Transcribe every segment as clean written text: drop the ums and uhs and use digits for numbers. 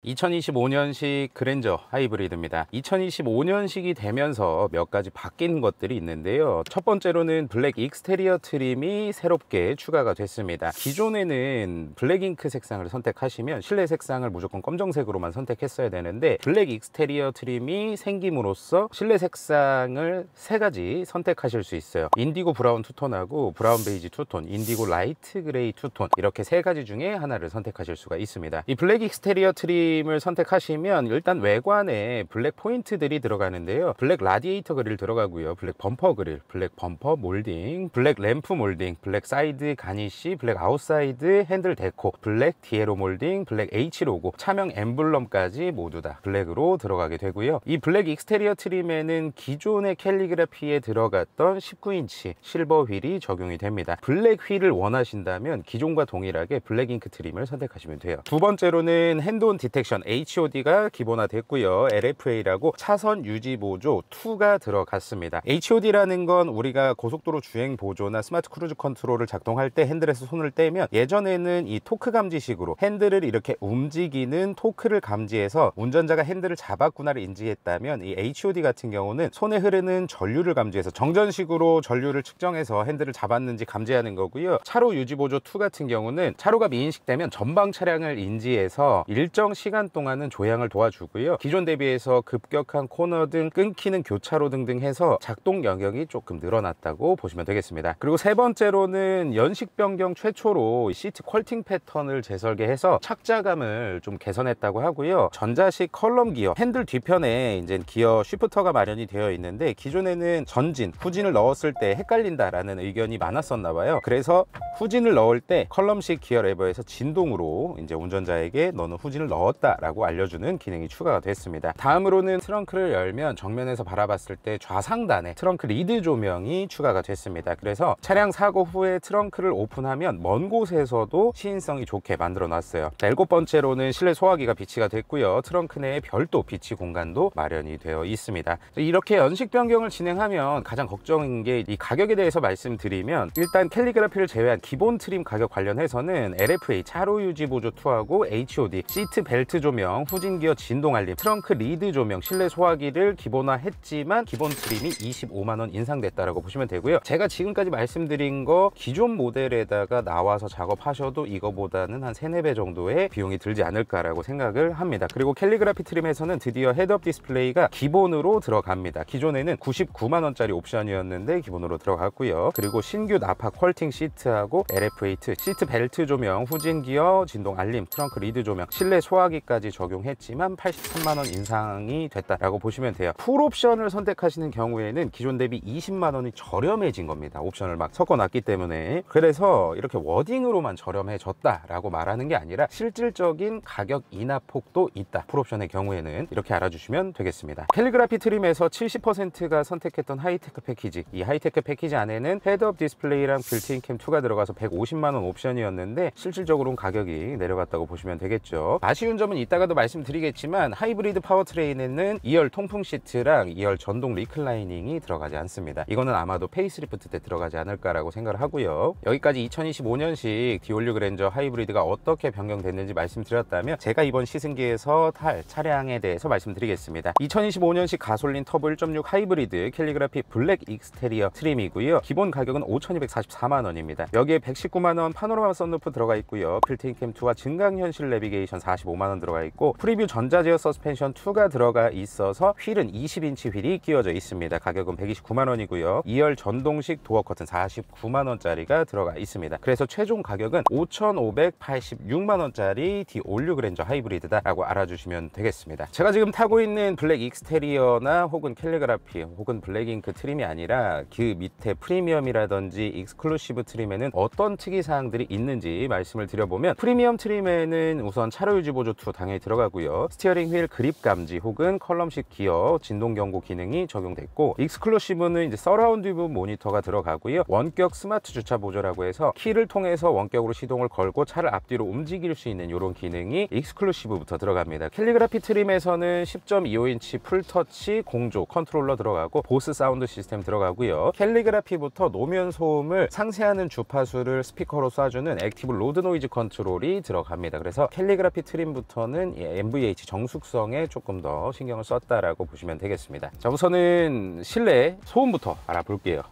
2025년식 그랜저 하이브리드입니다. 2025년식이 되면서 몇 가지 바뀐 것들이 있는데요. 첫 번째로는 블랙 익스테리어 트림이 새롭게 추가가 됐습니다. 기존에는 블랙 잉크 색상을 선택하시면 실내 색상을 무조건 검정색으로만 선택했어야 되는데, 블랙 익스테리어 트림이 생김으로써 실내 색상을 세 가지 선택하실 수 있어요. 인디고 브라운 투톤하고 브라운 베이지 투톤, 인디고 라이트 그레이 투톤, 이렇게 세 가지 중에 하나를 선택하실 수가 있습니다. 이 블랙 익스테리어 트림을 선택하시면 일단 외관에 블랙 포인트들이 들어가는데요. 블랙 라디에이터 그릴 들어가고요, 블랙 범퍼 그릴, 블랙 범퍼 몰딩, 블랙 램프 몰딩, 블랙 사이드 가니쉬, 블랙 아웃사이드 핸들 데코, 블랙 디에로 몰딩, 블랙 H 로고, 차명 엠블럼까지 모두 다 블랙으로 들어가게 되고요. 이 블랙 익스테리어 트림에는 기존의 캘리그라피에 들어갔던 19인치 실버 휠이 적용이 됩니다. 블랙 휠을 원하신다면 기존과 동일하게 블랙 잉크 트림을 선택하시면 돼요. 두 번째로는 핸드온 디텍션 HOD가 기본화됐고요. LFA라고 차선 유지 보조 2가 들어갔습니다. HOD라는 건 우리가 고속도로 주행 보조나 스마트 크루즈 컨트롤을 작동할 때 핸들에서 손을 떼면, 예전에는 이 토크 감지식으로 핸들을 이렇게 움직이는 토크를 감지해서 운전자가 핸들을 잡았구나를 인지했다면, 이 HOD 같은 경우는 손에 흐르는 전류를 감지해서 정전식으로 전류를 측정해서 핸들을 잡았는지 감지하는 거고요. 차로 유지 보조 2 같은 경우는 차로가 미인식되면 전방 차량을 인지해서 일정 시간 동안은 조향을 도와주고요. 기존 대비해서 급격한 코너 등 끊기는 교차로 등등 해서 작동 영역이 조금 늘어났다고 보시면 되겠습니다. 그리고 세 번째로는 연식 변경 최초로 시트 퀄팅 패턴을 재설계해서 착자감을 좀 개선했다고 하고요. 전자식 컬럼 기어, 핸들 뒤편에 이제 기어 쉬프터가 마련이 되어 있는데, 기존에는 전진, 후진을 넣었을 때 헷갈린다라는 의견이 많았었나 봐요. 그래서 후진을 넣을 때 컬럼식 기어 레버에서 진동으로 이제 운전자에게 너는 후진을 넣었다라고 알려주는 기능이 추가가 됐습니다. 다음으로는 트렁크를 열면 정면에서 바라봤을 때 좌상단에 트렁크 리드 조명이 추가가 됐습니다. 그래서 차량 사고 후에 트렁크를 오픈하면 먼 곳에서도 시인성이 좋게 만들어 놨어요. 자, 7번째로는 실내 소화기가 비치가 됐고요. 트렁크 내에 별도 비치 공간도 마련이 되어 있습니다. 이렇게 연식 변경을 진행하면 가장 걱정인 게 이 가격에 대해서 말씀드리면, 일단 캘리그라피를 제외한 기본 트림 가격 관련해서는 LFA 차로 유지 보조 2하고 HOD, 시트 벨트 조명, 후진 기어 진동 알림, 트렁크 리드 조명, 실내 소화기를 기본화했지만 기본 트림이 25만 원 인상됐다라고 보시면 되고요. 제가 지금까지 말씀드린 거 기존 모델에다가 나와서 작업하셔도 이거보다는 한 3, 4배 정도의 비용이 들지 않을까라고 생각을 합니다. 그리고 캘리그라피 트림에서는 드디어 헤드업 디스플레이가 기본으로 들어갑니다. 기존에는 99만 원짜리 옵션이었는데 기본으로 들어갔고요. 그리고 신규 나파 퀄팅 시트하고 LF8, 시트 벨트 조명, 후진 기어 진동 알림, 트렁크 리드 조명, 실내 소화기까지 적용했지만 83만 원 인상이 됐다라고 보시면 돼요. 풀 옵션을 선택하시는 경우에는 기존 대비 20만 원이 저렴해진 겁니다. 옵션을 막 섞어놨기 때문에. 그래서 이렇게 워딩으로만 저렴해졌다라고 말하는 게 아니라 실질적인 가격 인하폭도 있다, 풀 옵션의 경우에는. 이렇게 알아주시면 되겠습니다. 캘리그라피 트림에서 70%가 선택했던 하이테크 패키지, 이 하이테크 패키지 안에는 헤드업 디스플레이랑 빌트인 캠 2가 들어가서 150만 원 옵션이었는데 실질적으로는 가격이 내려갔다고 보시면 되겠죠. 아쉬운 점은 이따가도 말씀드리겠지만, 하이브리드 파워트레인에는 2열 통풍 시트랑 2열 전동 리클라이닝이 들어가지 않습니다. 이거는 아마도 페이스리프트 때 들어가지 않을까라고 생각을 하고요. 여기까지 2025년식 디올류 그랜저 하이브리드가 어떻게 변경됐는지 말씀드렸다면, 제가 이번 시승기에서 탈 차량에 대해서 말씀드리겠습니다. 2025년식 가솔린 터보 1.6 하이브리드 캘리그라피 블랙 익스테리어 트림이고요. 기본 가격은 5,244만 원입니다. 여기에 119만 원 파노라마 썬루프 들어가 있고요. 빌트인 캠 2와 증강현실 내비게이션 45만 원 들어가 있고, 프리뷰 전자제어 서스펜션 2가 들어가 있어서 휠은 20인치 휠이 끼워져 있습니다. 가격은 129만 원이고요. 2열 전동식 도어 커튼 49만 원짜리가 들어가 있습니다. 그래서 최종 가격은 5,586만 원짜리 디올류 그랜저 하이브리드다라고 알아주시면 되겠습니다. 제가 지금 타고 있는 블랙 익스테리어나 혹은 캘리그라피 혹은 블랙 잉크 트림이 아니라 그 밑에 프리미엄이라든지 익스클루시브 트림에는 어떤 특이사항들이 있는지 말씀을 드려보면, 프리미엄 트림에는 우선 차로 유지 보조 2 당연히 들어가고요. 스티어링 휠 그립 감지 혹은 컬럼식 기어 진동 경고 기능이 적용됐고, 익스클루시브는 이제 서라운드 뷰 모니터가 들어가고요. 원격 스마트 주차 보조라고 해서 키를 통해서 원격으로 시동을 걸고 차를 앞뒤로 움직일 수 있는 이런 기능이 익스클루시브부터 들어갑니다. 캘리그라피 트림에서는 10.25인치 풀터치 공조 컨트롤러 들어가고, 보스 사운드 시스템 들어가고요. 캘리그라피부터 노면 소음을 상쇄하는 주파수를 스피커로 쏴주는 액티브 로드 노이즈 컨트롤이 들어갑니다. 그래서 캘리그라피 트림부터 다음부터는 MVH 정숙성에 조금 더 신경을 썼다라고 보시면 되겠습니다. 자, 우선은 실내 소음부터 알아볼게요.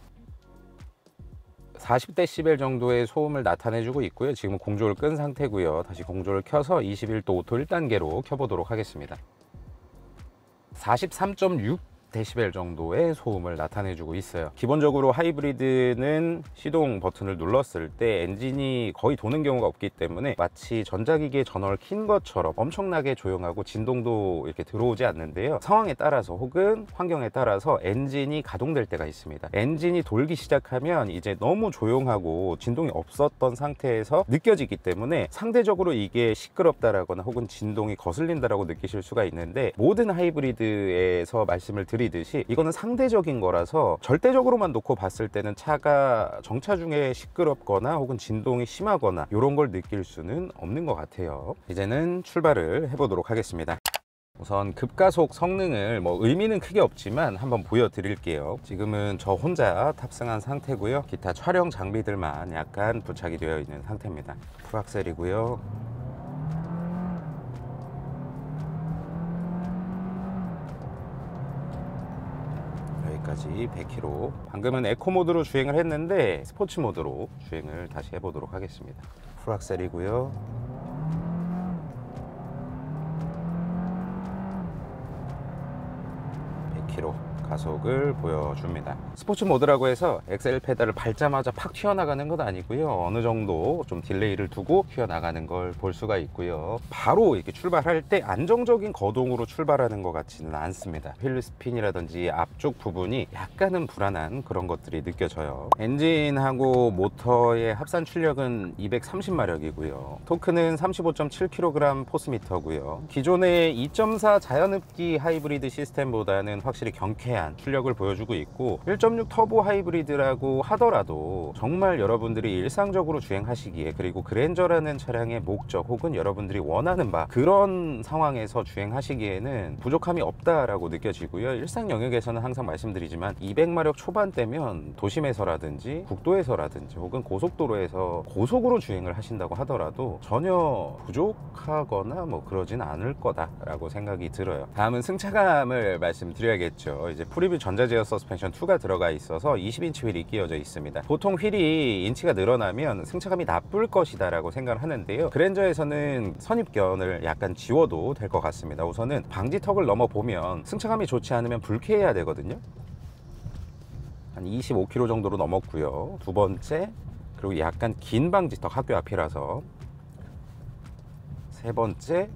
40dB 정도의 소음을 나타내주고 있고요. 지금 공조를 끈 상태고요. 다시 공조를 켜서 21도 오토 1단계로 켜보도록 하겠습니다. 43.6dB 정도의 소음을 나타내주고 있어요. 기본적으로 하이브리드는 시동 버튼을 눌렀을 때 엔진이 거의 도는 경우가 없기 때문에 마치 전자기기의 전원을 킨 것처럼 엄청나게 조용하고 진동도 이렇게 들어오지 않는데요. 상황에 따라서 혹은 환경에 따라서 엔진이 가동될 때가 있습니다. 엔진이 돌기 시작하면 이제 너무 조용하고 진동이 없었던 상태에서 느껴지기 때문에 상대적으로 이게 시끄럽다라거나 혹은 진동이 거슬린다라고 느끼실 수가 있는데, 모든 하이브리드에서 말씀을 드리듯이 이거는 상대적인 거라서 절대적으로만 놓고 봤을 때는 차가 정차 중에 시끄럽거나 혹은 진동이 심하거나 이런 걸 느낄 수는 없는 것 같아요. 이제는 출발을 해보도록 하겠습니다. 우선 급가속 성능을 의미는 크게 없지만 한번 보여드릴게요. 지금은 저 혼자 탑승한 상태고요. 기타 촬영 장비들만 약간 부착이 되어 있는 상태입니다. 풀악셀이고요. 여기까지 100km. 방금은 에코 모드로 주행을 했는데 스포츠 모드로 주행을 다시 해보도록 하겠습니다. 풀악셀이고요. 100km 가속을 보여줍니다. 스포츠 모드라고 해서 엑셀 페달을 밟자마자 팍 튀어나가는 것 아니고요. 어느 정도 좀 딜레이를 두고 튀어나가는 걸 볼 수가 있고요. 바로 이렇게 출발할 때 안정적인 거동으로 출발하는 것 같지는 않습니다. 휠 스핀이라든지 앞쪽 부분이 약간은 불안한 그런 것들이 느껴져요. 엔진하고 모터의 합산 출력은 230마력이고요. 토크는 35.7kg 포스미터고요. 기존의 2.4 자연흡기 하이브리드 시스템보다는 확실히 경쾌한 출력을 보여주고 있고, 1.6 터보 하이브리드라고 하더라도 정말 여러분들이 일상적으로 주행하시기에, 그리고 그랜저라는 차량의 목적 혹은 여러분들이 원하는 바 그런 상황에서 주행하시기에는 부족함이 없다라고 느껴지고요. 일상 영역에서는 항상 말씀드리지만 200마력 초반대면 도심에서라든지 국도에서라든지 혹은 고속도로에서 고속으로 주행을 하신다고 하더라도 전혀 부족하거나 그러진 않을 거다라고 생각이 들어요. 다음은 승차감을 말씀드려야겠죠. 이제 프리뷰 전자제어 서스펜션 2가 들어가 있어서 20인치 휠이 끼워져 있습니다. 보통 휠이 인치가 늘어나면 승차감이 나쁠 것이다 라고 생각을 하는데요. 그랜저에서는 선입견을 약간 지워도 될 것 같습니다. 우선은 방지턱을 넘어보면 승차감이 좋지 않으면 불쾌해야 되거든요. 한 25km 정도로 넘었고요. 두 번째, 그리고 약간 긴 방지턱, 학교 앞이라서. 세 번째,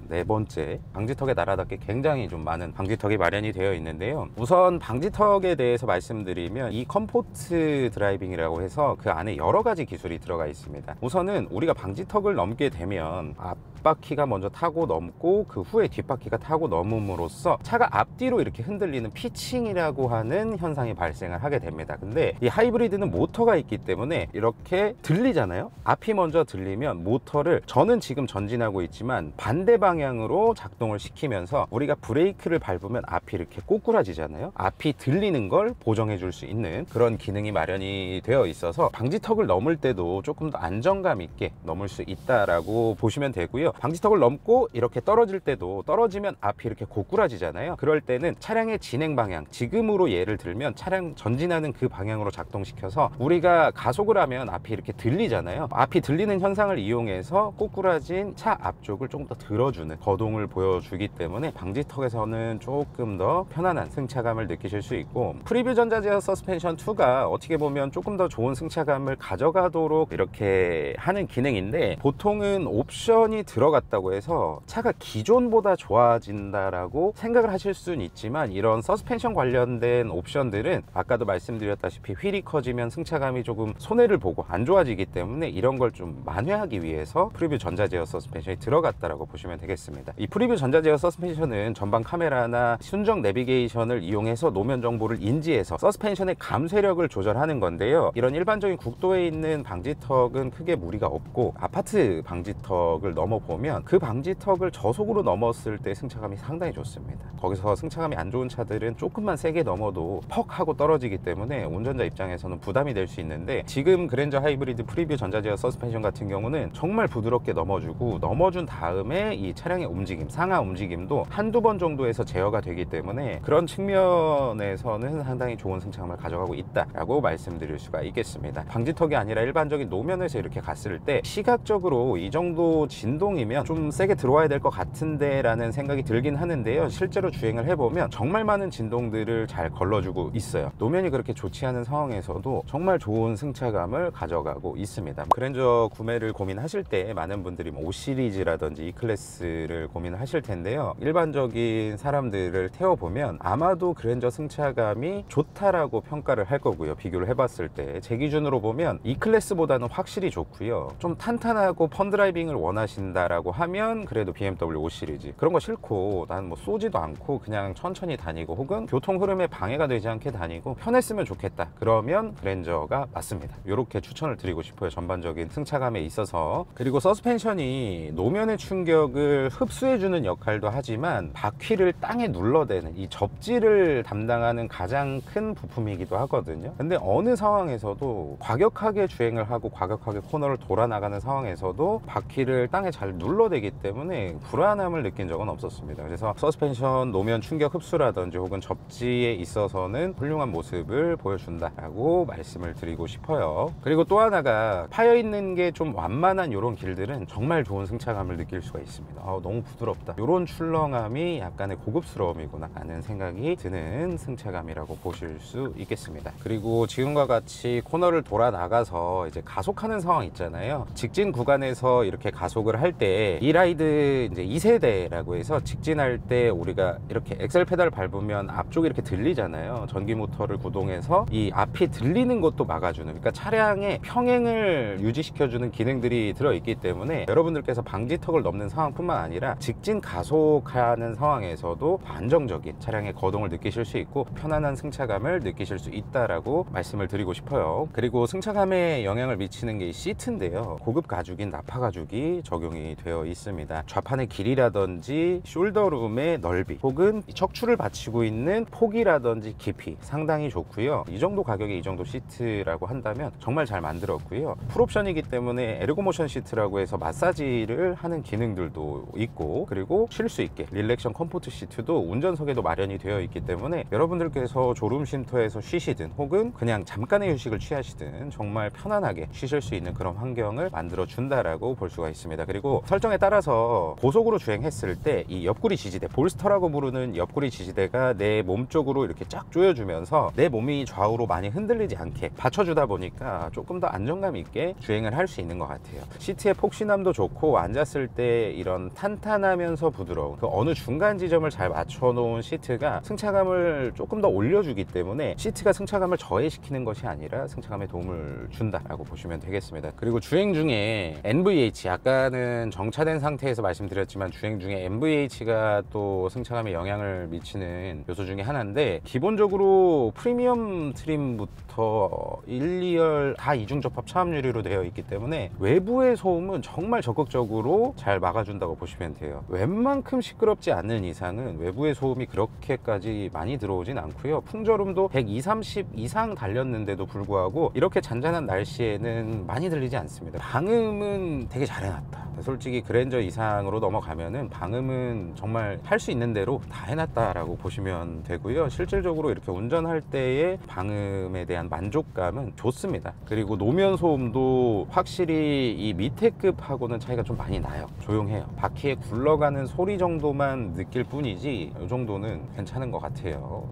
네 번째, 방지턱에 날아닿게 굉장히 좀 많은 방지턱이 마련이 되어 있는데요. 우선 방지턱에 대해서 말씀드리면 이 컴포트 드라이빙이라고 해서 그 안에 여러 가지 기술이 들어가 있습니다. 우선은 우리가 방지턱을 넘게 되면 앞바퀴가 먼저 타고 넘고 그 후에 뒷바퀴가 타고 넘음으로써 차가 앞뒤로 이렇게 흔들리는 피칭이라고 하는 현상이 발생을 하게 됩니다. 근데 이 하이브리드는 모터가 있기 때문에 이렇게 들리잖아요. 앞이 먼저 들리면 모터를, 저는 지금 전진하고 있지만 반대 방향으로 작동을 시키면서 우리가 브레이크를 밟으면 앞이 이렇게 꼬꾸라지잖아요. 앞이 들리는 걸 보정해 줄 수 있는 그런 기능이 마련이 되어 있어서 방지턱을 넘을 때도 조금 더 안정감 있게 넘을 수 있다라고 보시면 되고요. 방지턱을 넘고 이렇게 떨어질 때도, 떨어지면 앞이 이렇게 고꾸라지잖아요. 그럴 때는 차량의 진행 방향, 지금으로 예를 들면 차량 전진하는 그 방향으로 작동시켜서 우리가 가속을 하면 앞이 이렇게 들리잖아요. 앞이 들리는 현상을 이용해서 꼬꾸라진 차 앞쪽을 조금 더 들어주는 거동을 보여주기 때문에 방지턱에서는 조금 더 편안한 승차감을 느끼실 수 있고, 프리뷰 전자제어 서스펜션 2가 어떻게 보면 조금 더 좋은 승차감을 가져가도록 이렇게 하는 기능인데, 보통은 옵션이 들어갔다고 해서 차가 기존보다 좋아진다라고 생각을 하실 수는 있지만, 이런 서스펜션 관련된 옵션들은 아까도 말씀드렸다시피 휠이 커지면 승차감이 조금 손해를 보고 안 좋아지기 때문에 이런 걸 좀 만회하기 위해서 프리뷰 전자제어 서스펜션이 들어갔다라고 보시면 되겠습니다. 이 프리뷰 전자제어 서스펜션은 전방 카메라나 순정 내비게이션을 이용해서 노면 정보를 인지해서 서스펜션의 감쇄력을 조절하는 건데요. 이런 일반적인 국도에 있는 방지턱은 크게 무리가 없고, 아파트 방지턱을 넘어보면 그 방지턱을 저속으로 넘었을 때 승차감이 상당히 좋습니다. 거기서 승차감이 안 좋은 차들은 조금만 세게 넘어도 퍽 하고 떨어지기 때문에 운전자 입장에서는 부담이 될 수 있는데, 지금 그랜저 하이브리드 프리뷰 전자제어 서스펜션 같은 경우는 정말 부드럽게 넘어주고, 넘어준 다음에 이 차량의 움직임, 상하 움직임도 한두 번 정도에서 제어가 되기 때문에 그런 측면에서는 상당히 좋은 승차감을 가져가고 있다라고 말씀드릴 수가 있겠습니다. 방지턱이 아니라 일반적인 노면에서 이렇게 갔을 때 시각적으로 이 정도 진동이면 좀 세게 들어와야 될 것 같은데 라는 생각이 들긴 하는데요, 실제로 주행을 해보면 정말 많은 진동들을 잘 걸러주고 있어요. 노면이 그렇게 좋지 않은 상황에서도 정말 좋은 승차감을 가져가고 있습니다. 그랜저 구매를 고민하실 때 많은 분들이 5 시리즈라든지 E클래스를 고민하실 텐데요, 일반적인 사람들을 태워보면 아마도 그랜저 승차감이 좋다라고 평가를 할 거고요. 비교를 해봤을 때 제 기준으로 보면 E클래스보다는 확실히 좋고요. 좀 탄탄하고 펀드라이빙을 원하신다라고 하면 그래도 BMW 5 시리즈, 그런 거 싫고 난 뭐 쏘지도 않고 그냥 천천히 다니고 혹은 교통 흐름에 방해가 되지 않게 다니고 편했으면 좋겠다, 그러면 그랜저가 맞습니다. 이렇게 추천을 드리고 싶어요, 전반적인 승차감에 있어서. 그리고 서스펜션이 노면의 충격을 흡수해주는 역할도 하지만 바퀴를 땅에 눌러대는 이 접지를 담당하는 가장 큰 부품이기도 하거든요. 근데 어느 상황에서도 과격하게 주행을 하고 과격하게 코너를 돌아 나가는 상황에서도 바퀴를 땅에 잘 눌러대기 때문에 불안함을 느낀 적은 없었습니다. 그래서 서스펜션 노면 충격 흡수라든지 혹은 접지에 있어서는 훌륭한 모습을 보여준다라고 말씀을 드리고 싶어요. 그리고 또 하나가 파여있는 게 좀 완만한 이런 길들은 정말 좋은 승차감을 느낄 수가 있습니다. 너무 부드럽다, 이런 출렁함이 약간의 고급스러움이구나 라는 생각이 드는 승차감이라고 보실 수 있겠습니다. 그리고 지금과 같이 코너를 돌아 나가서 이제 가속하는 상황 있잖아요. 직진 구간에서 이렇게 가속을 할 때 이라이드 이제 2세대라고 해서 직진할 때 우리가 이렇게 엑셀 페달을 밟으면 앞쪽이 이렇게 들리잖아요. 전기 모터를 구동해서 이 앞이 들리는 것도 막아주는, 그러니까 차량의 평행을 유지시켜주는 기능들이 들어있기 때문에 여러분들께서 방지턱을 넘는 상황뿐만 아니라 직진 가속하는 상황에서도 안정적인 차량의 거동을 느끼실 수 있고 편안한 승차감을 느끼실 수 있다라고 말씀을 드리고 싶어요. 그리고 승차감에 영향을 미치는 게 이 시트인데요, 고급 가죽인 나파 가죽이 적용이 되어 있습니다. 좌판의 길이라든지 숄더룸의 넓이 혹은 척추를 받치고 있는 폭이라든지 깊이 상당히 좋고요. 이 정도 가격에 이 정도 시트라고 한다면 정말 잘 만들었고요. 풀옵션이기 때문에 에르고모션 시트라고 해서 마사지를 하는 기능들도 있고, 그리고 쉴 수 있게 릴렉션 컴포트 시트도 운전석에도 마련이 되어 있기 때문에 여러분들께서 졸음 쉼터에서 쉬시든 혹은 그냥 잠깐의 휴식을 취하시든 정말 편안하게 쉬실 수 있는 그런 환경을 만들어 준다라고 볼 수가 있습니다. 그리고 설정에 따라서 고속으로 주행했을 때 이 옆구리 지지대, 볼스터라고 부르는 옆구리 지지대가 내 몸 쪽으로 이렇게 쫙 조여주면서 내 몸이 좌우로 많이 흔들리지 않게 받쳐주다 보니까 조금 더 안정감 있게 주행을 할 수 있는 것 같아요. 시트의 폭신함도 좋고 앉았을 때 이런 탄탄하면서 부드러운 그 어느 중간 지점을 잘 맞춰 놓은 시트가 승차감을 조금 더 올려주기 때문에 시트가 승차감을 저해시키는 것이 아니라 승차감에 도움을 준다라고 보시면 되겠습니다. 그리고 주행 중에 NVH, 아까는 정차된 상태에서 말씀드렸지만 주행 중에 NVH가 또 승차감에 영향을 미치는 요소 중에 하나인데, 기본적으로 프리미엄 트림부터 1, 2열 다 이중 접합 차압 유리로 되어 있기 때문에 외부의 소음은 정말 적극적으로 잘 막아준다고 보시면 돼요. 웬만큼 시끄럽지 않는 이상은 외부의 소음이 그렇게까지 많이 들어오진 않고요. 풍절음도 120, 30 이상 달렸는데도 불구하고 이렇게 잔잔한 날씨에는 많이 들리지 않습니다. 방음은 되게 잘 해놨다. 솔직히 그랜저 이상으로 넘어가면은 방음은 정말 할 수 있는 대로 다 해놨다라고 보시면 되고요. 실질적으로 이렇게 운전할 때의 방음에 대한 만족감은 좋습니다. 그리고 노면 소음도 확실히 이 밑에 급하고는 차이가 좀 많이 나요. 조용해요. 바퀴에 굴러가는 소리 정도만 느낄 뿐이지 이 정도는 괜찮은 것 같아요.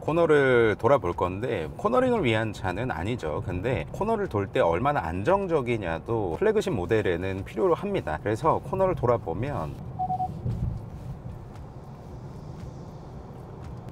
코너를 돌아볼 건데 코너링을 위한 차는 아니죠. 근데 코너를 돌 때 얼마나 안정적이냐도 플래그십 모델에는 필요로 합니다. 그래서 코너를 돌아보면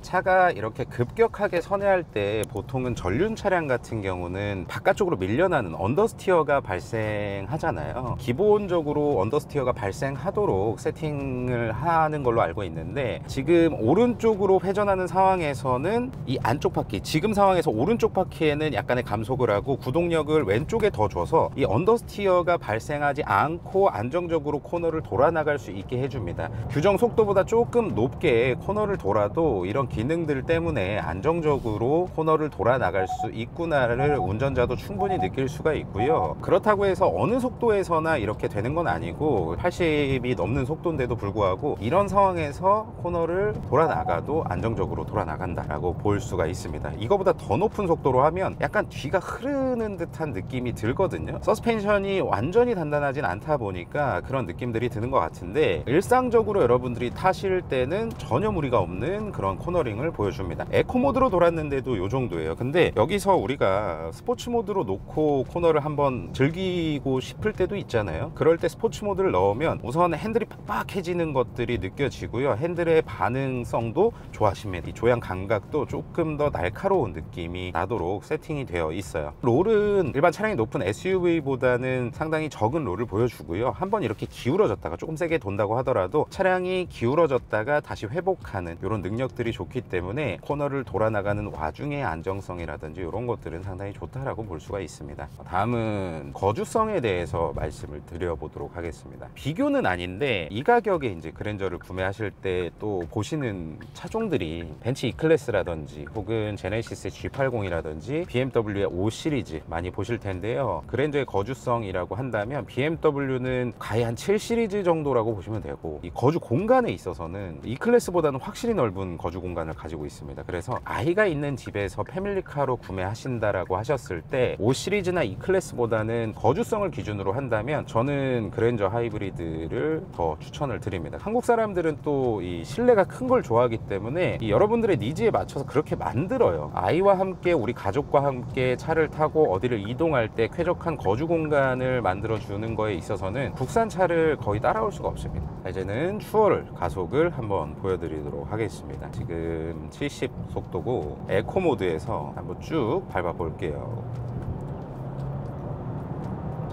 차가 이렇게 급격하게 선회할 때 보통은 전륜 차량 같은 경우는 바깥쪽으로 밀려나는 언더스티어가 발생하잖아요. 기본적으로 언더스티어가 발생하도록 세팅을 하는 걸로 알고 있는데, 지금 오른쪽으로 회전하는 상황에서는 이 안쪽 바퀴, 지금 상황에서 오른쪽 바퀴에는 약간의 감속을 하고 구동력을 왼쪽에 더 줘서 이 언더스티어가 발생하지 않고 안정적으로 코너를 돌아 나갈 수 있게 해줍니다. 규정 속도보다 조금 높게 코너를 돌아도 이런 기능들 때문에 안정적으로 코너를 돌아 나갈 수 있구나를 운전자도 충분히 느낄 수가 있고요. 그렇다고 해서 어느 속도에서나 이렇게 되는 건 아니고 80이 넘는 속도인데도 불구하고 이런 상황에서 코너를 돌아 나가도 안정적으로 돌아 나간다라고 볼 수가 있습니다. 이거보다 더 높은 속도로 하면 약간 뒤가 흐르는 듯한 느낌이 들거든요. 서스펜션이 완전히 단단하진 않다 보니까 그런 느낌들이 드는 것 같은데, 일상적으로 여러분들이 타실 때는 전혀 무리가 없는 그런 코너링을 보여줍니다. 에코 모드로 돌았는데도 이 정도예요. 근데 여기서 우리가 스포츠 모드로 놓고 코너를 한번 즐기고 싶을 때도 있잖아요. 그럴 때 스포츠 모드를 넣으면 우선 핸들이 빡빡해지는 것들이 느껴지고요. 핸들의 반응성도 좋아집니다. 이 조향 감각도 조금 더 날카로운 느낌이 나도록 세팅이 되어 있어요. 롤은 일반 차량이 높은 SUV보다는 상당히 적은 롤을 보여주고요. 한번 이렇게 기울어졌다가 조금 세게 돈다고 하더라도 차량이 기울어졌다가 다시 회복하는 이런 능력들이 좋기 때문에 코너를 돌아 나가는 와중에 안정성이라든지 이런 것들은 상당히 좋다라고 볼 수가 있습니다. 다음은 거주성에 대해서 말씀을 드려보도록 하겠습니다. 비교는 아닌데 이 가격에 이제 그랜저를 구매하실 때 또 보시는 차종들이 벤츠 E클래스라든지 혹은 제네시스의 G80이라든지 BMW의 5 시리즈 많이 보실 텐데요. 그랜저의 거주성이라고 한다면 BMW는 가히 한 7 시리즈 정도라고 보시면 되고, 이 거주 공간에 있어서는 E클래스보다는 확실히 넓은 거주 공간을 가지고 있습니다. 그래서 아이가 있는 집에서 패밀리카로 구매하신다라고 하셨을 때 5 시리즈나 E클래스보다는 거주성을 기준으로 한다면 저는 그랜저 하이브리드를 더 추천을 드립니다. 한국 사람들은 또 이 실내가 큰 걸 좋아하기 때문에 이 여러분들의 니즈에 맞춰서 그렇게 만들어요. 아이와 함께 우리 가족과 함께 차를 타고 어디를 이동할 때 쾌적한 거주 공간을 만들어 주는 거에 있어서는 국산 차를 거의 따라올 수가 없습니다. 이제는 추월 가속을 한번 보여드리도록 하겠습니다. 지금 70 속도고 에코 모드에서 한번 쭉 밟아 볼게요.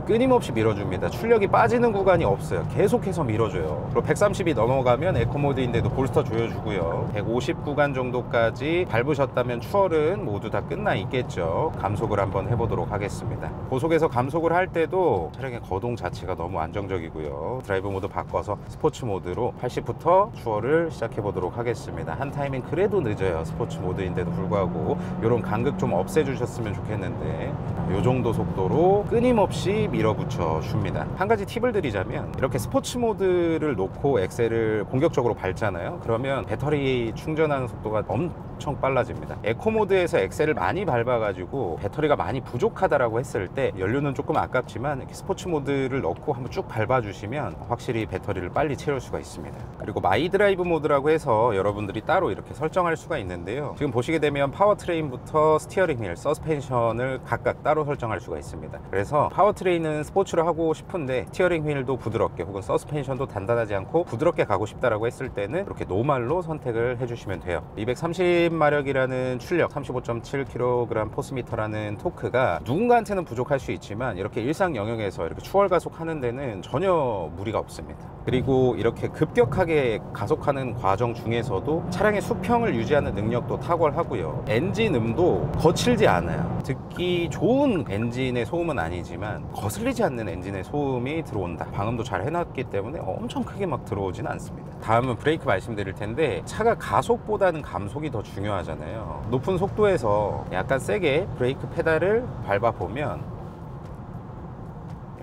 끊임없이 밀어줍니다. 출력이 빠지는 구간이 없어요. 계속해서 밀어줘요. 그리고 130이 넘어가면 에코모드인데도 볼스터 조여주고요. 150 구간 정도까지 밟으셨다면 추월은 모두 다 끝나 있겠죠. 감속을 한번 해보도록 하겠습니다. 고속에서 감속을 할 때도 차량의 거동 자체가 너무 안정적이고요. 드라이브 모드 바꿔서 스포츠 모드로 80부터 추월을 시작해 보도록 하겠습니다. 한 타이밍 그래도 늦어요. 스포츠 모드인데도 불구하고 이런 간극 좀 없애주셨으면 좋겠는데, 이 정도 속도로 끊임없이 밀어붙여 줍니다. 한 가지 팁을 드리자면, 이렇게 스포츠 모드를 놓고 엑셀을 공격적으로 밟잖아요. 그러면 배터리 충전하는 속도가 엄청 빨라집니다. 에코 모드에서 엑셀을 많이 밟아가지고 배터리가 많이 부족하다라고 했을 때 연료는 조금 아깝지만 이렇게 스포츠 모드를 넣고 한번 쭉 밟아주시면 확실히 배터리를 빨리 채울 수가 있습니다. 그리고 마이 드라이브 모드라고 해서 여러분들이 따로 이렇게 설정할 수가 있는데요. 지금 보시게 되면 파워트레인부터 스티어링 휠, 서스펜션을 각각 따로 설정할 수가 있습니다. 그래서 파워트레인은 스포츠를 하고 싶은데 스티어링 휠도 부드럽게 혹은 서스펜션도 단단하지 않고 부드럽게 가고 싶다라고 했을 때는 이렇게 노말로 선택을 해주시면 돼요. 230마력이라는 출력, 35.7kg 포스미터라는 토크가 누군가한테는 부족할 수 있지만 이렇게 일상 영역에서 이렇게 추월 가속하는 데는 전혀 무리가 없습니다. 그리고 이렇게 급격하게 가속하는 과정 중에서도 차량의 수평을 유지하는 능력도 탁월하고요. 엔진음도 거칠지 않아요. 듣기 좋은 엔진의 소음은 아니지만 거슬리지 않는 엔진의 소음이 들어온다. 방음도 잘 해놨기 때문에 엄청 크게 막 들어오지는 않습니다. 다음은 브레이크 말씀드릴 텐데, 차가 가속보다는 감속이 더 중요하잖아요. 높은 속도에서 약간 세게 브레이크 페달을 밟아보면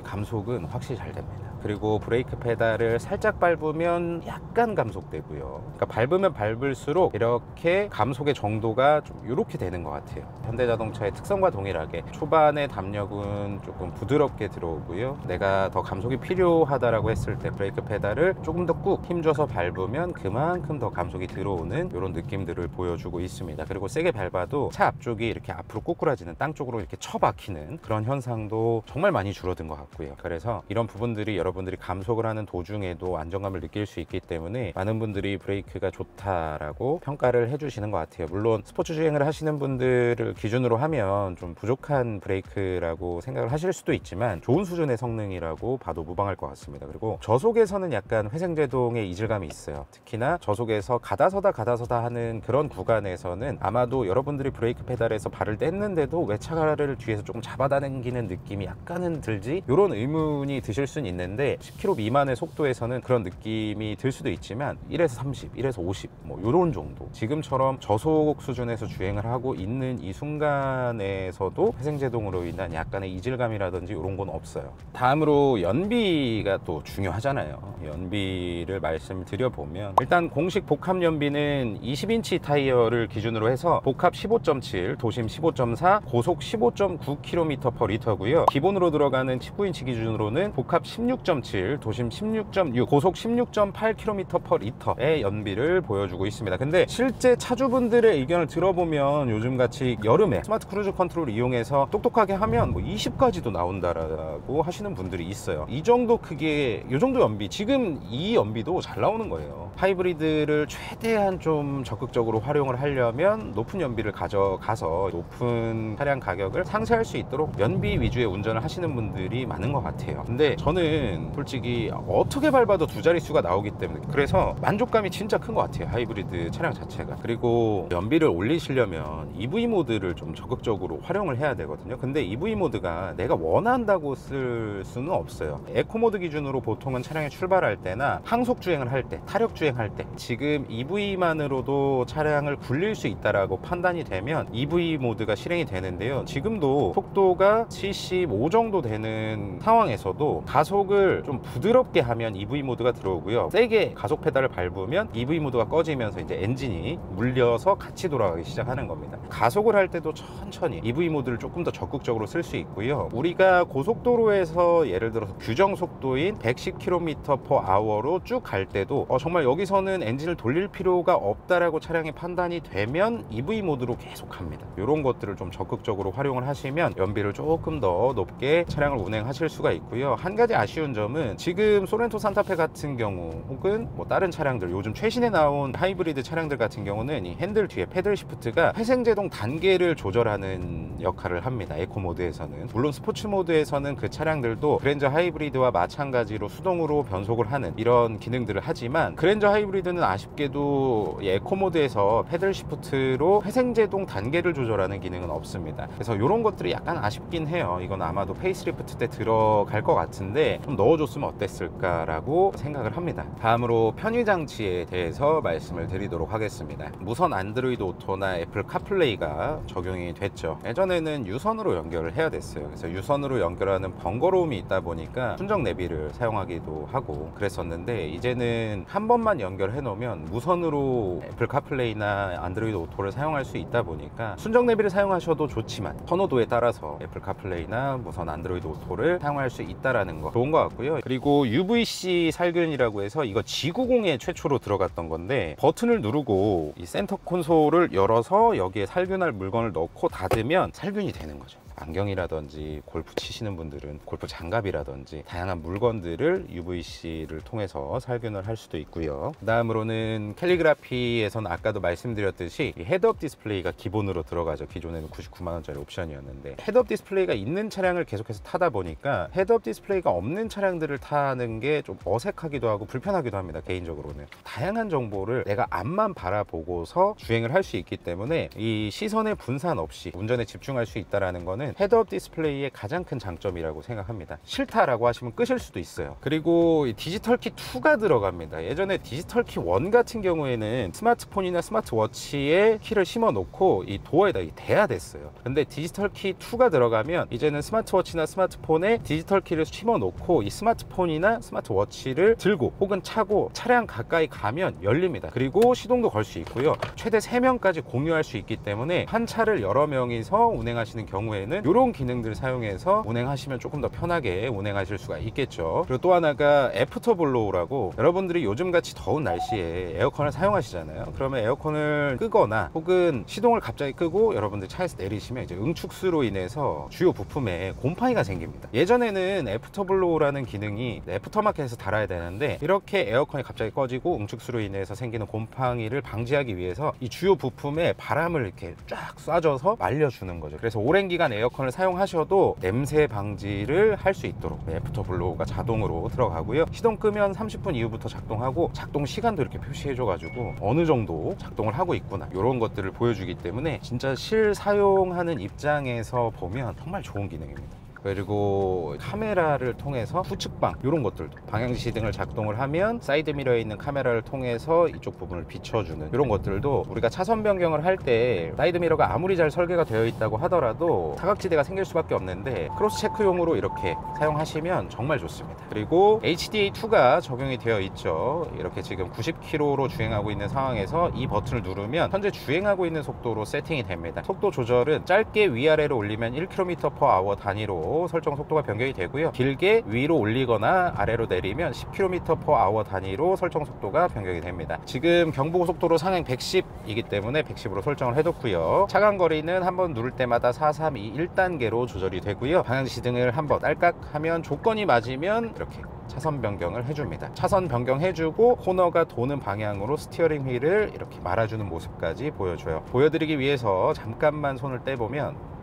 감속은 확실히 잘 됩니다. 그리고 브레이크 페달을 살짝 밟으면 약간 감속되고요. 그러니까 밟으면 밟을수록 이렇게 감속의 정도가 좀 이렇게 되는 것 같아요. 현대자동차의 특성과 동일하게 초반에 담력은 조금 부드럽게 들어오고요. 내가 더 감속이 필요하다라고 했을 때 브레이크 페달을 조금 더 꾹 힘줘서 밟으면 그만큼 더 감속이 들어오는 이런 느낌들을 보여주고 있습니다. 그리고 세게 밟아도 차 앞쪽이 이렇게 앞으로 꼬꾸라지는, 땅 쪽으로 이렇게 처박히는 그런 현상도 정말 많이 줄어든 것 같고요. 그래서 이런 부분들이 여러분들이 감속을 하는 도중에도 안정감을 느낄 수 있기 때문에 많은 분들이 브레이크가 좋다라고 평가를 해주시는 것 같아요. 물론 스포츠 주행을 하시는 분들을 기준으로 하면 좀 부족한 브레이크라고 생각을 하실 수도 있지만 좋은 수준의 성능이라고 봐도 무방할 것 같습니다. 그리고 저속에서는 약간 회생제동의 이질감이 있어요. 특히나 저속에서 가다서다 하는 그런 구간에서는 아마도 여러분들이 브레이크 페달에서 발을 뗐는데도 왜 차를 뒤에서 조금 잡아당기는 느낌이 약간은 들지? 이런 의문이 드실 수는 있는데, 하는데 10km 미만의 속도에서는 그런 느낌이 들 수도 있지만 1에서 30, 1에서 50 뭐 요런 정도, 지금처럼 저속 수준에서 주행을 하고 있는 이 순간에서도 회생제동으로 인한 약간의 이질감이라든지 이런 건 없어요. 다음으로 연비가 또 중요하잖아요. 연비를 말씀드려보면 일단 공식 복합 연비는 20인치 타이어를 기준으로 해서 복합 15.7, 도심 15.4, 고속 15.9km/L 고요. 기본으로 들어가는 19인치 기준으로는 복합 16.7, 도심 16.6, 고속 16.8km/L의 연비를 보여주고 있습니다. 근데 실제 차주분들의 의견을 들어보면 요즘같이 여름에 스마트 크루즈 컨트롤을 이용해서 똑똑하게 하면 뭐 20까지도 나온다라고 하시는 분들이 있어요. 이 정도 크기의 이 정도 연비, 지금 이 연비도 잘 나오는 거예요. 하이브리드를 최대한 좀 적극적으로 활용을 하려면 높은 연비를 가져가서 높은 차량 가격을 상쇄할 수 있도록 연비 위주의 운전을 하시는 분들이 많은 것 같아요. 근데 저는 솔직히 어떻게 밟아도 두 자릿수가 나오기 때문에 그래서 만족감이 진짜 큰 것 같아요, 하이브리드 차량 자체가. 그리고 연비를 올리시려면 EV 모드를 좀 적극적으로 활용을 해야 되거든요. 근데 EV 모드가 내가 원한다고 쓸 수는 없어요. 에코 모드 기준으로 보통은 차량이 출발할 때나 항속 주행을 할 때, 타력 주행할 때, 지금 EV만으로도 차량을 굴릴 수 있다라고 판단이 되면 EV 모드가 실행이 되는데요. 지금도 속도가 75 정도 되는 상황에서도 가속을 좀 부드럽게 하면 EV 모드가 들어오고요. 세게 가속 페달을 밟으면 EV 모드가 꺼지면서 이제 엔진이 물려서 같이 돌아가기 시작하는 겁니다. 가속을 할 때도 천천히 EV 모드를 조금 더 적극적으로 쓸 수 있고요. 우리가 고속도로에서 예를 들어서 규정 속도인 110km/H로 쭉 갈 때도 정말 여기서는 엔진을 돌릴 필요가 없다라고 차량이 판단이 되면 EV 모드로 계속 합니다. 이런 것들을 좀 적극적으로 활용을 하시면 연비를 조금 더 높게 차량을 운행하실 수가 있고요. 한 가지 아쉬운 점은 지금 소렌토 산타페 같은 경우 혹은 뭐 다른 차량들, 요즘 최신에 나온 하이브리드 차량들 같은 경우는 이 핸들 뒤에 패들 시프트가 회생제동 단계를 조절하는 역할을 합니다. 에코 모드에서는. 물론 스포츠 모드에서는 그 차량들도 그랜저 하이브리드와 마찬가지로 수동으로 변속을 하는 이런 기능들을 하지만, 그랜저 하이브리드는 아쉽게도 이 에코 모드에서 패들 시프트로 회생제동 단계를 조절하는 기능은 없습니다. 그래서 이런 것들이 약간 아쉽긴 해요. 이건 아마도 페이스리프트 때 들어갈 것 같은데 좀 넣어줬으면 어땠을까라고 생각을 합니다. 다음으로 편의 장치에 대해서 말씀을 드리도록 하겠습니다. 무선 안드로이드 오토나 애플 카플레이가 적용이 됐죠. 예전에는 유선으로 연결을 해야 됐어요. 그래서 유선으로 연결하는 번거로움이 있다 보니까 순정 내비를 사용하기도 하고 그랬었는데, 이제는 한 번만 연결해 놓으면 무선으로 애플 카플레이나 안드로이드 오토를 사용할 수 있다 보니까 순정 내비를 사용하셔도 좋지만 선호도에 따라서 애플 카플레이나 무선 안드로이드 오토를 사용할 수 있다라는 거 좋은 것 같고요. 그리고 UVC 살균이라고 해서 이거 G90에 최초로 들어갔던 건데, 버튼을 누르고 이 센터 콘솔을 열어서 여기에 살균할 물건을 넣고 닫으면 살균이 되는 거죠. 안경이라든지 골프 치시는 분들은 골프 장갑이라든지 다양한 물건들을 UVC를 통해서 살균을 할 수도 있고요. 그 다음으로는 캘리그라피에서는 아까도 말씀드렸듯이 이 헤드업 디스플레이가 기본으로 들어가죠. 기존에는 99만원짜리 옵션이었는데, 헤드업 디스플레이가 있는 차량을 계속해서 타다 보니까 헤드업 디스플레이가 없는 차량들을 타는 게 좀 어색하기도 하고 불편하기도 합니다. 개인적으로는 다양한 정보를 내가 앞만 바라보고서 주행을 할 수 있기 때문에 이 시선의 분산 없이 운전에 집중할 수 있다는 거는 헤드업 디스플레이의 가장 큰 장점이라고 생각합니다. 싫다라고 하시면 끄실 수도 있어요. 그리고 디지털 키 2가 들어갑니다. 예전에 디지털 키 1 같은 경우에는 스마트폰이나 스마트워치에 키를 심어 놓고 이 도어에다 대야 됐어요. 근데 디지털 키 2가 들어가면 이제는 스마트워치나 스마트폰에 디지털 키를 심어 놓고 이 스마트폰이나 스마트워치를 들고 혹은 차고 차량 가까이 가면 열립니다. 그리고 시동도 걸 수 있고요. 최대 3명까지 공유할 수 있기 때문에 한 차를 여러 명이서 운행하시는 경우에는 이런 기능들을 사용해서 운행하시면 조금 더 편하게 운행하실 수가 있겠죠. 그리고 또 하나가 애프터블로우라고, 여러분들이 요즘같이 더운 날씨에 에어컨을 사용하시잖아요. 그러면 에어컨을 끄거나 혹은 시동을 갑자기 끄고 여러분들 차에서 내리시면 이제 응축수로 인해서 주요 부품에 곰팡이가 생깁니다. 예전에는 애프터블로우라는 기능이 애프터마켓에서 달아야 되는데, 이렇게 에어컨이 갑자기 꺼지고 응축수로 인해서 생기는 곰팡이를 방지하기 위해서 이 주요 부품에 바람을 이렇게 쫙 쏴줘서 말려주는 거죠. 그래서 오랜 기간 에어컨을 사용하셔도 냄새 방지를 할 수 있도록 애프터블로우가 자동으로 들어가고요. 시동 끄면 30분 이후부터 작동하고 작동 시간도 이렇게 표시해줘 가지고 어느 정도 작동을 하고 있구나, 이런 것들을 보여주기 때문에 진짜 실사용하는 입장에서 보면 정말 좋은 기능입니다. 그리고 카메라를 통해서 후측방 이런 것들도, 방향지시등을 작동을 하면 사이드미러에 있는 카메라를 통해서 이쪽 부분을 비춰주는 이런 것들도, 우리가 차선 변경을 할 때 사이드미러가 아무리 잘 설계가 되어 있다고 하더라도 사각지대가 생길 수밖에 없는데 크로스 체크용으로 이렇게 사용하시면 정말 좋습니다. 그리고 HDA2가 적용이 되어 있죠. 이렇게 지금 90km로 주행하고 있는 상황에서 이 버튼을 누르면 현재 주행하고 있는 속도로 세팅이 됩니다. 속도 조절은 짧게 위아래로 올리면 1km/h 단위로 설정 속도가 변경이 되고요, 길게 위로 올리거나 아래로 내리면 10km/h 단위로 설정 속도가 변경이 됩니다. 지금 경부고속도로 상행 110이기 때문에 110으로 설정을 해뒀고요, 차간 거리는 한번 누를 때마다 4, 3, 2, 1단계로 조절이 되고요, 방향지시등을 한번 딸깍 하면 조건이 맞으면 이렇게 차선 변경을 해줍니다. 차선 변경해주고 코너가 도는 방향으로 스티어링 휠을 이렇게 말아주는 모습까지 보여줘요. 보여드리기 위해서 잠깐만 손을 떼보면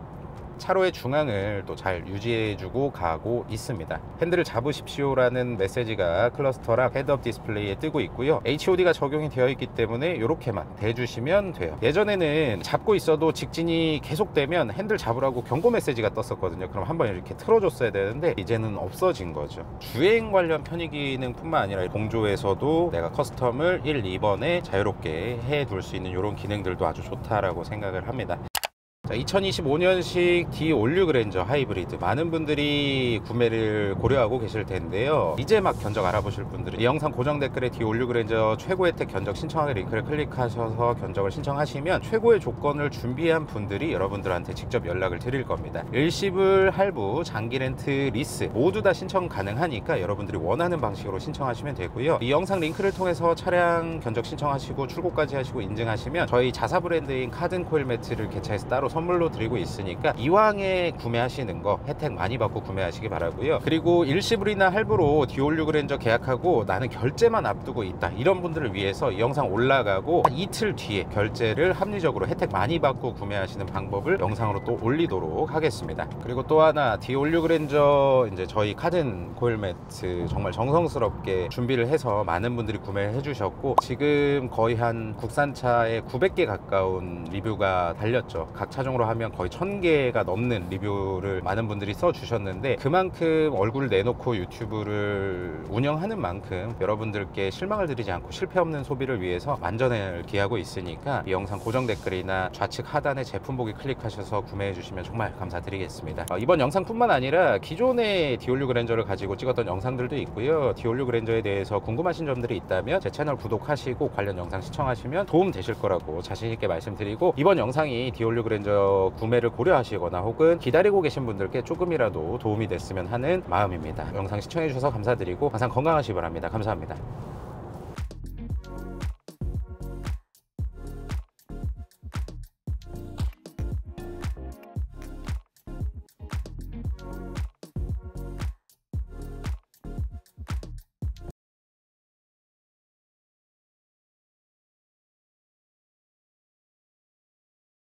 차로의 중앙을 또 잘 유지해주고 가고 있습니다. 핸들을 잡으십시오라는 메시지가 클러스터랑 헤드업 디스플레이에 뜨고 있고요, HOD가 적용이 되어 있기 때문에 이렇게만 대주시면 돼요. 예전에는 잡고 있어도 직진이 계속되면 핸들 잡으라고 경고 메시지가 떴었거든요. 그럼 한번 이렇게 틀어줬어야 되는데 이제는 없어진 거죠. 주행 관련 편의 기능 뿐만 아니라 공조에서도 내가 커스텀을 1, 2번에 자유롭게 해둘 수 있는 이런 기능들도 아주 좋다라고 생각을 합니다. 자, 2025년식 D56 그랜저 하이브리드, 많은 분들이 구매를 고려하고 계실 텐데요, 이제 막 견적 알아보실 분들은 이 영상 고정 댓글에 D56 그랜저 최고 혜택 견적 신청하기 링크를 클릭하셔서 견적을 신청하시면 최고의 조건을 준비한 분들이 여러분들한테 직접 연락을 드릴 겁니다. 일시불, 할부, 장기 렌트, 리스 모두 다 신청 가능하니까 여러분들이 원하는 방식으로 신청하시면 되고요, 이 영상 링크를 통해서 차량 견적 신청하시고 출고까지 하시고 인증하시면 저희 자사 브랜드인 카든 코일 매트를 개차해서 따로 선물로 드리고 있으니까 이왕에 구매하시는 거 혜택 많이 받고 구매하시기 바라고요. 그리고 일시불이나 할부로 D56 그랜저 계약하고 나는 결제만 앞두고 있다, 이런 분들을 위해서 이 영상 올라가고 한 이틀 뒤에 결제를 합리적으로 혜택 많이 받고 구매하시는 방법을 영상으로 또 올리도록 하겠습니다. 그리고 또 하나, D56 그랜저 이제 저희 카든 코일 매트 정말 정성스럽게 준비를 해서 많은 분들이 구매해 주셨고, 지금 거의 한 국산차에 900개 가까운 리뷰가 달렸죠. 각 차종으로 하면 거의 1000개가 넘는 리뷰를 많은 분들이 써주셨는데, 그만큼 얼굴을 내놓고 유튜브를 운영하는 만큼 여러분들께 실망을 드리지 않고 실패 없는 소비를 위해서 만전을 기하고 있으니까 이 영상 고정 댓글이나 좌측 하단에 제품 보기 클릭하셔서 구매해 주시면 정말 감사드리겠습니다. 이번 영상뿐만 아니라 기존의 D56 그랜저를 가지고 찍었던 영상들도 있고요, D56 그랜저에 대해서 궁금하신 점들이 있다면 제 채널 구독하시고 관련 영상 시청하시면 도움 되실 거라고 자신있게 말씀드리고, 이번 영상이 D56 그랜저 구매를 고려하시거나 혹은 기다리고 계신 분들께 조금이라도 도움이 됐으면 하는 마음입니다. 영상 시청해 주셔서 감사드리고 항상 건강하시기 바랍니다. 감사합니다.